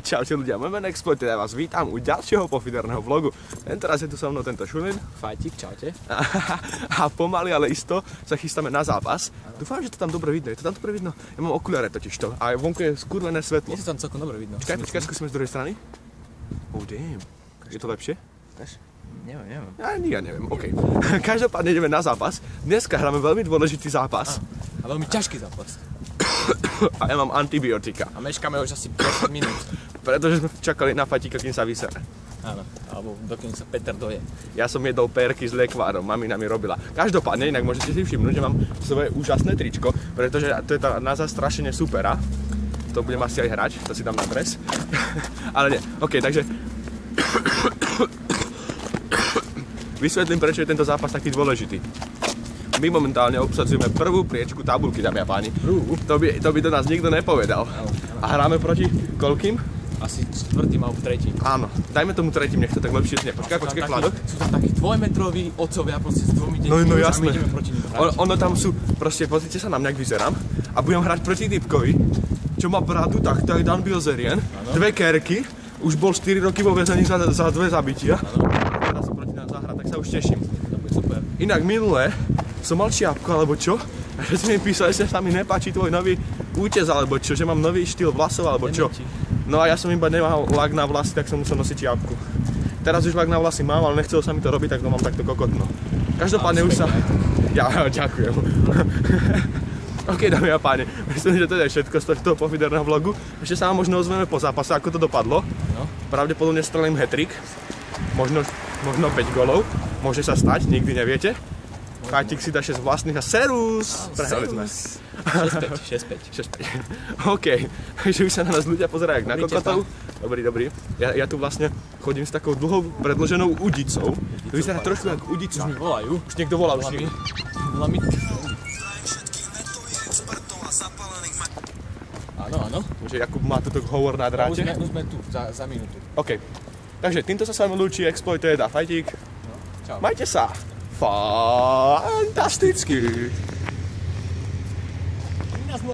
Čaute ľudia, môj meno Exploiter, ja vás vítam u ďalšieho pofiderného vlogu. Tentoraz je tu so mnou tento Šulin. Fajtík, čaute. A pomaly, ale isto sa chystáme na zápas. Dúfam, že to tam dobre vidno, je to tam dobre vidno? Ja mám okuliare totižto a vonku je skurvené svetlo. Je to tam celkom dobre vidno. Počkaj, skúsime z druhej strany. Oh damn, je to lepšie? Neviem. Ja neviem, okej. Každopádne ideme na zápas. Dneska hráme veľmi dôležitý zápas. A veľmi ťažký zápas. A ja mám antibiotika. A meškáme už asi 5 minút. Pretože sme čakali na Fajtíka, kým sa vysere. Áno, alebo dokým sa Peter doje. Ja som jedol perky s lekvárom, mamina mi robila. Každopádne, inak môžete si všimnúť, že mám svoje úžasné tričko, pretože to je tá na zastrašenie supera. To budem asi aj hrať, to si dám na dres. Ale nie, okej, takže vysvetlím, prečo je tento zápas taký dôležitý. My momentálne obsadzujeme prvú priečku tabuľky, dámy a páni. To by do nás nikto nepovedal. A hráme proti koľkým? Asi 4. alebo 3. Áno, dajme tomu 3, nech to tak lepšie znie. Počkaj, Kladok. Sú tam takí dvojmetroví otcovia proste s 2 deťmi. No A jasné. my ideme proti nim hrať. Ono tam sú, proste pozrite sa na mňa, ak vyzerám. A budem hrať proti typkovi, čo má bradu takto, jak Dan Bilzerian. 2 kerky, už bol 4 roky vo väzení za 2 zabitia. Teraz sa proti nám zahrať, tak sa už teším. To bude super. Inak minulé som mal čiapku, alebo čo? A že si mi písali, že sa mi nepáči tvoj nový útes, alebo čo? Že mám nový štýl vlasov, alebo čo? No a ja som iba nemal lak na vlasy, tak som musel nosiť čiapku. Teraz už lak na vlasy mám, ale nechcelo sa mi to robiť, tak to mám takto kokotno. Každopádne už sa... Ja, ďakujem. OK, dámy a páni, myslím, že to je všetko z tohto pofiderného vlogu. Ešte sa vám možno ozveme po zápase, ako to dopadlo. No. Pravdepodobne strelím hat-trick. Možno 5 golov. Môže sa stať, nikdy neviete. Fajtík si dá 6 vlastných a serus! Prehrali sme. 6-5. OK, takže už sa na nás ľudia pozerajú jak na kokotov. Dobrý. Ja tu vlastne chodím s takou dlhou predloženou udicou. To vyzerá trošku jak udica. Už mi volajú. Už niekto volá, už niekto. Volá mi. Áno. Že Jakub má toto hovor na dráte. Už sme tu za minútu. OK, takže týmto sa s vami lúči Exploiter a Fajtík. Čau. Majte sa! Fantasticky!